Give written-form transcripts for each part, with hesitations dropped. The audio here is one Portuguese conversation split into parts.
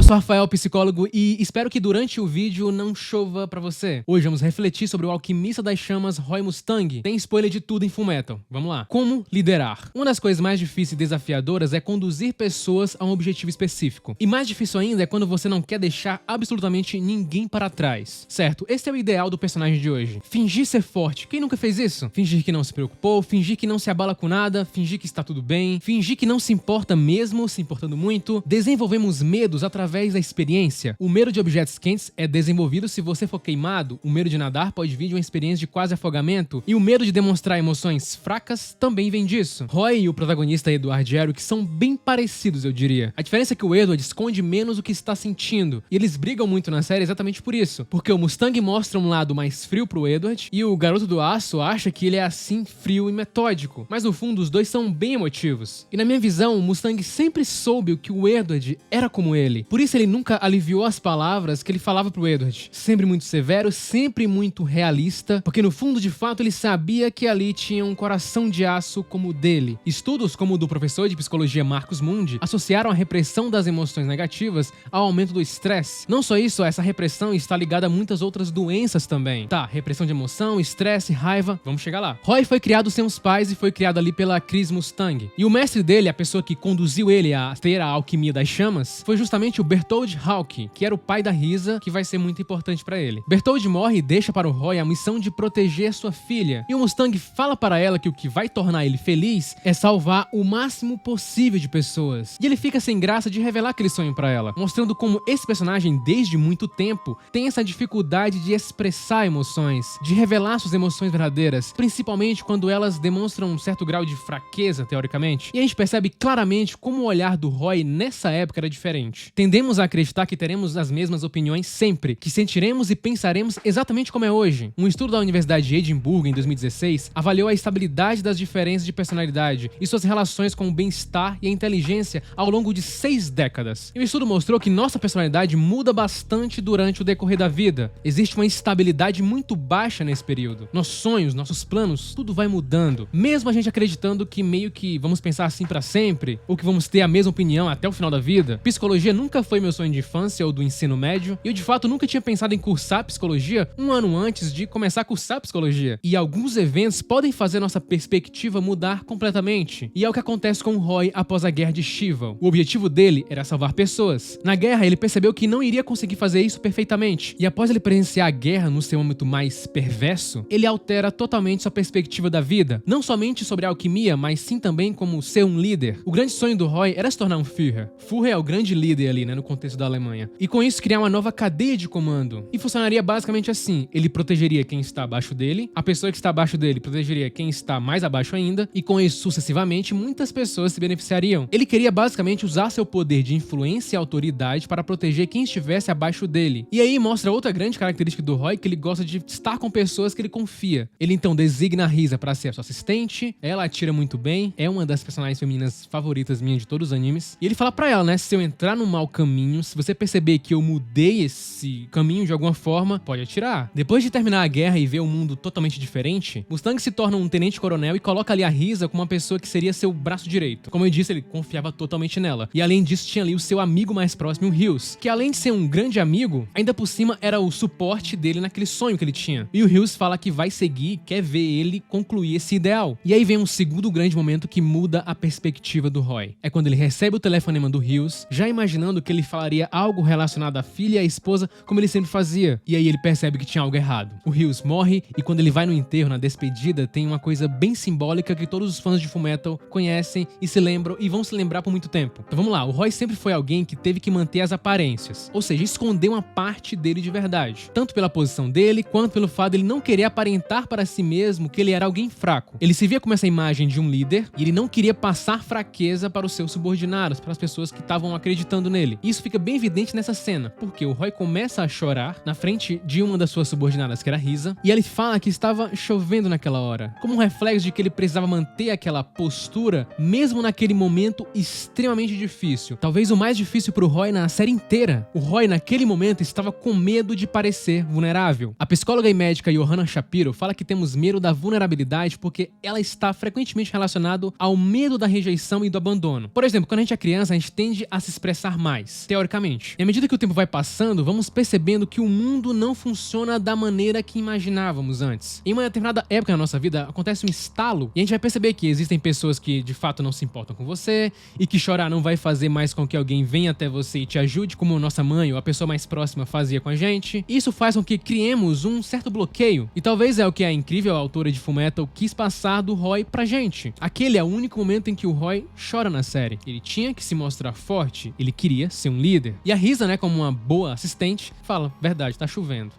sou Rafael, psicólogo, e espero que durante o vídeo não chova pra você. Hoje vamos refletir sobre o Alquimista das Chamas, Roy Mustang. Tem spoiler de tudo em Fullmetal. Vamos lá. Como liderar? Uma das coisas mais difíceis e desafiadoras é conduzir pessoas a um objetivo específico. E mais difícil ainda é quando você não quer deixar absolutamente ninguém para trás. Certo, esse é o ideal do personagem de hoje. Fingir ser forte. Quem nunca fez isso? Fingir que não se preocupou, fingir que não se abala com nada, fingir que está tudo bem, fingir que não se importa mesmo, se importando muito. Desenvolvemos medos através da experiência. O medo de objetos quentes é desenvolvido se você for queimado. O medo de nadar pode vir de uma experiência de quase afogamento. E o medo de demonstrar emoções fracas também vem disso. Roy e o protagonista Edward Elric são bem parecidos, eu diria. A diferença é que o Edward esconde menos o que está sentindo. E eles brigam muito na série exatamente por isso. Porque o Mustang mostra um lado mais frio pro Edward e o Garoto do Aço acha que ele é assim frio e metódico. Mas no fundo os dois são bem emotivos. E na minha visão, o Mustang sempre soube que o Edward era como ele. Por isso ele nunca aliviou as palavras que ele falava pro Edward. Sempre muito severo, sempre muito realista, porque no fundo, de fato, ele sabia que ali tinha um coração de aço como o dele. Estudos como o do professor de psicologia Marcus Mundi associaram a repressão das emoções negativas ao aumento do estresse. Não só isso, essa repressão está ligada a muitas outras doenças também. Tá, repressão de emoção, estresse, raiva, vamos chegar lá. Roy foi criado sem os pais e foi criado ali pela Chris Mustang. E o mestre dele, a pessoa que conduziu ele a ter a alquimia das chamas, foi justamente o Berthold Hawke, que era o pai da Risa, que vai ser muito importante pra ele. Berthold morre e deixa para o Roy a missão de proteger sua filha. E o Mustang fala para ela que o que vai tornar ele feliz é salvar o máximo possível de pessoas. E ele fica sem graça de revelar aquele sonho pra ela, mostrando como esse personagem, desde muito tempo, tem essa dificuldade de expressar emoções, de revelar suas emoções verdadeiras, principalmente quando elas demonstram um certo grau de fraqueza, teoricamente. E a gente percebe claramente como o olhar do Roy nessa época era diferente. Tendemos a acreditar que teremos as mesmas opiniões sempre, que sentiremos e pensaremos exatamente como é hoje. Um estudo da Universidade de Edimburgo, em 2016, avaliou a estabilidade das diferenças de personalidade e suas relações com o bem-estar e a inteligência ao longo de 6 décadas. E o estudo mostrou que nossa personalidade muda bastante durante o decorrer da vida. Existe uma estabilidade muito baixa nesse período. Nossos sonhos, nossos planos, tudo vai mudando. Mesmo a gente acreditando que meio que vamos pensar assim pra sempre, ou que vamos ter a mesma opinião até o final da vida. Psicologia nunca foi meu sonho de infância ou do ensino médio, e eu de fato nunca tinha pensado em cursar psicologia um ano antes de começar a cursar psicologia. E alguns eventos podem fazer nossa perspectiva mudar completamente. E é o que acontece com o Roy após a guerra de Shiva. O objetivo dele era salvar pessoas. Na guerra, ele percebeu que não iria conseguir fazer isso perfeitamente. E após ele presenciar a guerra no seu âmbito mais perverso, ele altera totalmente sua perspectiva da vida. Não somente sobre a alquimia, mas sim também como ser um líder. O grande sonho do Roy era se tornar um Führer. Führer é o grande líder ali, no contexto da Alemanha. E com isso criar uma nova cadeia de comando. E funcionaria basicamente assim. Ele protegeria quem está abaixo dele, a pessoa que está abaixo dele protegeria quem está mais abaixo ainda, e com isso, sucessivamente, muitas pessoas se beneficiariam. Ele queria basicamente usar seu poder de influência e autoridade para proteger quem estivesse abaixo dele. E aí mostra outra grande característica do Roy, que ele gosta de estar com pessoas que ele confia. Ele então designa a Risa para ser a sua assistente, ela atira muito bem, é uma das personagens femininas favoritas minhas de todos os animes. E ele fala pra ela, se eu entrar no mau caminho, se você perceber que eu mudei esse caminho de alguma forma, pode atirar. Depois de terminar a guerra e ver um mundo totalmente diferente, Mustang se torna um tenente-coronel e coloca ali a Risa como uma pessoa que seria seu braço direito. Como eu disse, ele confiava totalmente nela. E além disso, tinha ali o seu amigo mais próximo, o Hughes, que além de ser um grande amigo, ainda por cima era o suporte dele naquele sonho que ele tinha. E o Hughes fala que vai seguir, quer ver ele concluir esse ideal. E aí vem um segundo grande momento que muda a perspectiva do Roy. É quando ele recebe o telefonema do Hughes, já imaginando que ele falaria algo relacionado à filha e à esposa, como ele sempre fazia. E aí ele percebe que tinha algo errado. O Hughes morre e quando ele vai no enterro, na despedida, tem uma coisa bem simbólica que todos os fãs de Fullmetal conhecem e se lembram e vão se lembrar por muito tempo. Então vamos lá, o Roy sempre foi alguém que teve que manter as aparências, ou seja, esconder uma parte dele de verdade, tanto pela posição dele, quanto pelo fato de ele não querer aparentar para si mesmo que ele era alguém fraco. Ele se via como essa imagem de um líder e ele não queria passar fraqueza para os seus subordinados, para as pessoas que estavam acreditando nele. E isso fica bem evidente nessa cena, porque o Roy começa a chorar na frente de uma das suas subordinadas, que era a Risa, e ele fala que estava chovendo naquela hora, como um reflexo de que ele precisava manter aquela postura, mesmo naquele momento extremamente difícil. Talvez o mais difícil pro Roy na série inteira. O Roy, naquele momento, estava com medo de parecer vulnerável. A psicóloga e médica Johanna Shapiro fala que temos medo da vulnerabilidade porque ela está frequentemente relacionada ao medo da rejeição e do abandono. Por exemplo, quando a gente é criança, a gente tende a se expressar mais. finais, teoricamente. E à medida que o tempo vai passando, vamos percebendo que o mundo não funciona da maneira que imaginávamos antes. Em uma determinada época na nossa vida, acontece um estalo e a gente vai perceber que existem pessoas que de fato não se importam com você e que chorar não vai fazer mais com que alguém venha até você e te ajude, como nossa mãe ou a pessoa mais próxima fazia com a gente. Isso faz com que criemos um certo bloqueio e talvez é o que a incrível autora de Fullmetal quis passar do Roy pra gente. Aquele é o único momento em que o Roy chora na série. Ele tinha que se mostrar forte, ele queria ser um líder. E a Risa, né, como uma boa assistente, fala: verdade, tá chovendo.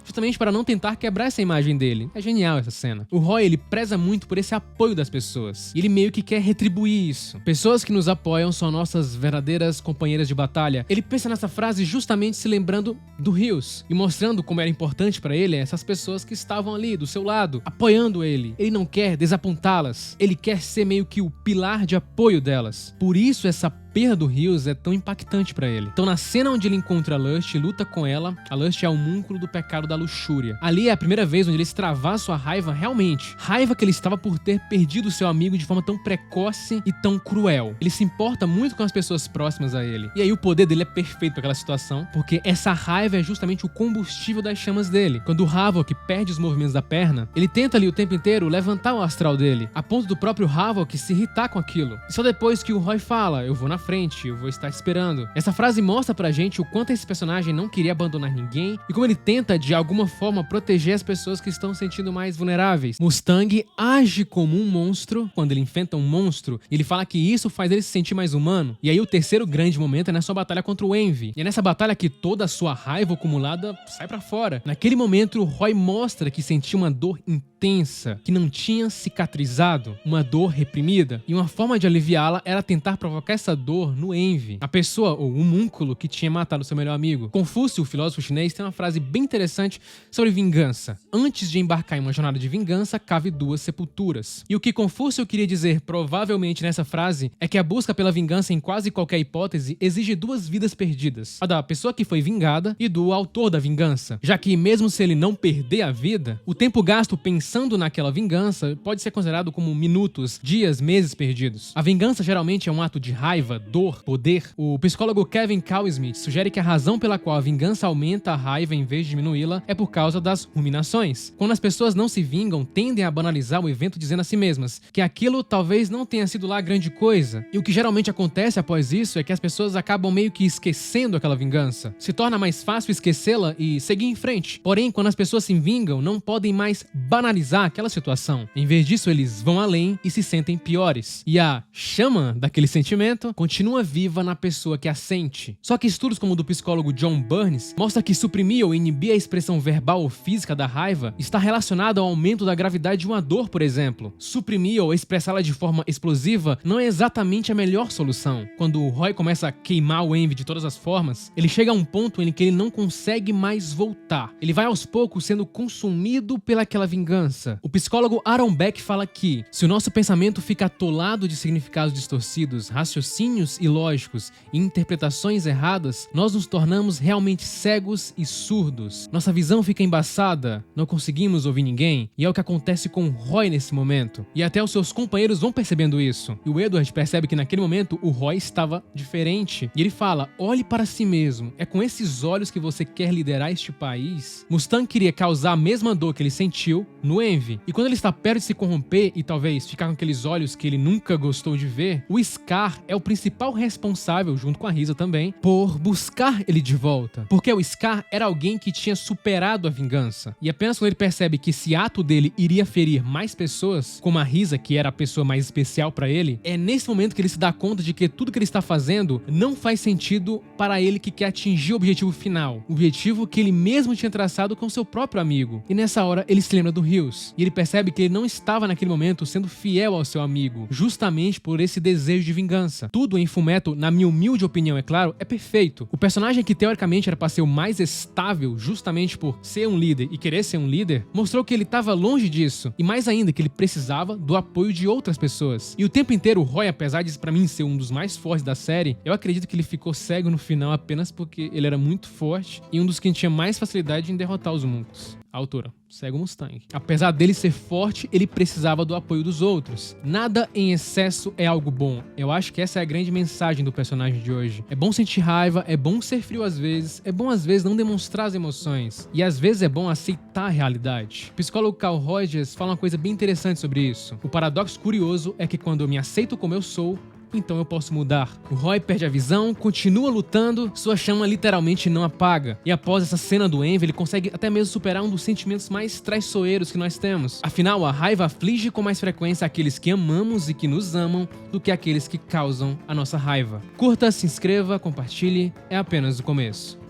Justamente para não tentar quebrar essa imagem dele. É genial essa cena. O Roy, ele preza muito por esse apoio das pessoas. E ele meio que quer retribuir isso. Pessoas que nos apoiam são nossas verdadeiras companheiras de batalha. Ele pensa nessa frase justamente se lembrando do Rios e mostrando como era importante para ele essas pessoas que estavam ali do seu lado, apoiando ele. Ele não quer desapontá-las. Ele quer ser meio que o pilar de apoio delas. Por isso essa perda do Rios é tão impactante pra ele. Então, na cena onde ele encontra a Lust e luta com ela, a Lust é o homúnculo do pecado da luxúria. Ali é a primeira vez onde ele extravasa sua raiva realmente. Raiva que ele estava por ter perdido seu amigo de forma tão precoce e tão cruel. Ele se importa muito com as pessoas próximas a ele. E aí o poder dele é perfeito para aquela situação, porque essa raiva é justamente o combustível das chamas dele. Quando o Havok perde os movimentos da perna, ele tenta ali o tempo inteiro levantar o astral dele, a ponto do próprio Havok se irritar com aquilo. E só depois que o Roy fala: eu vou na frente, eu vou estar te esperando. Essa frase mostra pra gente o quanto esse personagem não queria abandonar ninguém e como ele tenta de alguma forma proteger as pessoas que estão se sentindo mais vulneráveis. Mustang age como um monstro quando ele enfrenta um monstro e ele fala que isso faz ele se sentir mais humano. E aí o terceiro grande momento é na sua batalha contra o Envy. E é nessa batalha que toda a sua raiva acumulada sai pra fora. Naquele momento o Roy mostra que sentia uma dor intensa, que não tinha cicatrizado, uma dor reprimida. E uma forma de aliviá-la era tentar provocar essa dor no Envy, a pessoa ou o homúnculo que tinha matado seu melhor amigo. Confúcio, o filósofo chinês, tem uma frase bem interessante sobre vingança. Antes de embarcar em uma jornada de vingança, cave 2 sepulturas. E o que Confúcio queria dizer provavelmente nessa frase é que a busca pela vingança em quase qualquer hipótese exige 2 vidas perdidas. A da pessoa que foi vingada e do autor da vingança. Já que mesmo se ele não perder a vida, o tempo gasto pensando naquela vingança pode ser considerado como minutos, dias, meses perdidos. A vingança geralmente é um ato de raiva, dor, poder. O psicólogo Kevin Cowsmith sugere que a razão pela qual a vingança aumenta a raiva em vez de diminuí-la é por causa das ruminações. Quando as pessoas não se vingam, tendem a banalizar o evento dizendo a si mesmas que aquilo talvez não tenha sido lá grande coisa. E o que geralmente acontece após isso é que as pessoas acabam meio que esquecendo aquela vingança. Se torna mais fácil esquecê-la e seguir em frente. Porém, quando as pessoas se vingam, não podem mais banalizar aquela situação. Em vez disso, eles vão além e se sentem piores. E a chama daquele sentimento continua viva na pessoa que a sente. Só que estudos como o do psicólogo John Burns mostram que suprimir ou inibir a expressão verbal ou física da raiva está relacionado ao aumento da gravidade de uma dor, por exemplo. Suprimir ou expressá-la de forma explosiva não é exatamente a melhor solução. Quando o Roy começa a queimar o Envy de todas as formas, ele chega a um ponto em que ele não consegue mais voltar. Ele vai aos poucos sendo consumido pelaquela vingança. O psicólogo Aaron Beck fala que, se o nosso pensamento fica atolado de significados distorcidos, raciocínios ilógicos e interpretações erradas, nós nos tornamos realmente cegos e surdos. Nossa visão fica embaçada, não conseguimos ouvir ninguém, e é o que acontece com o Roy nesse momento. E até os seus companheiros vão percebendo isso. E o Edward percebe que naquele momento o Roy estava diferente. E ele fala: olhe para si mesmo, é com esses olhos que você quer liderar este país? Mustang queria causar a mesma dor que ele sentiu no Envy. E quando ele está perto de se corromper e talvez ficar com aqueles olhos que ele nunca gostou de ver, o Scar é o principal responsável, junto com a Risa também, por buscar ele de volta. Porque o Scar era alguém que tinha superado a vingança. E apenas quando ele percebe que esse ato dele iria ferir mais pessoas, como a Risa, que era a pessoa mais especial pra ele, é nesse momento que ele se dá conta de que tudo que ele está fazendo não faz sentido para ele que quer atingir o objetivo final. O objetivo que ele mesmo tinha traçado com seu próprio amigo. E nessa hora ele se lembra do Rios. E ele percebe que ele não estava naquele momento sendo fiel ao seu amigo, justamente por esse desejo de vingança. Tudo em Fullmetal, na minha humilde opinião, é claro, é perfeito. O personagem que teoricamente era para ser o mais estável, justamente por ser um líder e querer ser um líder, mostrou que ele estava longe disso. E mais ainda, que ele precisava do apoio de outras pessoas. E o tempo inteiro o Roy, apesar de pra mim ser um dos mais fortes da série, eu acredito que ele ficou cego no final apenas porque ele era muito forte e um dos que tinha mais facilidade em derrotar os homúnculos. A altura. Segue o Mustang. Apesar dele ser forte, ele precisava do apoio dos outros. Nada em excesso é algo bom. Eu acho que essa é a grande mensagem do personagem de hoje. É bom sentir raiva, é bom ser frio às vezes, é bom às vezes não demonstrar as emoções. E às vezes é bom aceitar a realidade. O psicólogo Carl Rogers fala uma coisa bem interessante sobre isso. O paradoxo curioso é que quando eu me aceito como eu sou, então eu posso mudar. O Roy perde a visão, continua lutando, sua chama literalmente não apaga. E após essa cena do Envy, ele consegue até mesmo superar um dos sentimentos mais traiçoeiros que nós temos. Afinal, a raiva aflige com mais frequência aqueles que amamos e que nos amam do que aqueles que causam a nossa raiva. Curta, se inscreva, compartilhe, é apenas o começo.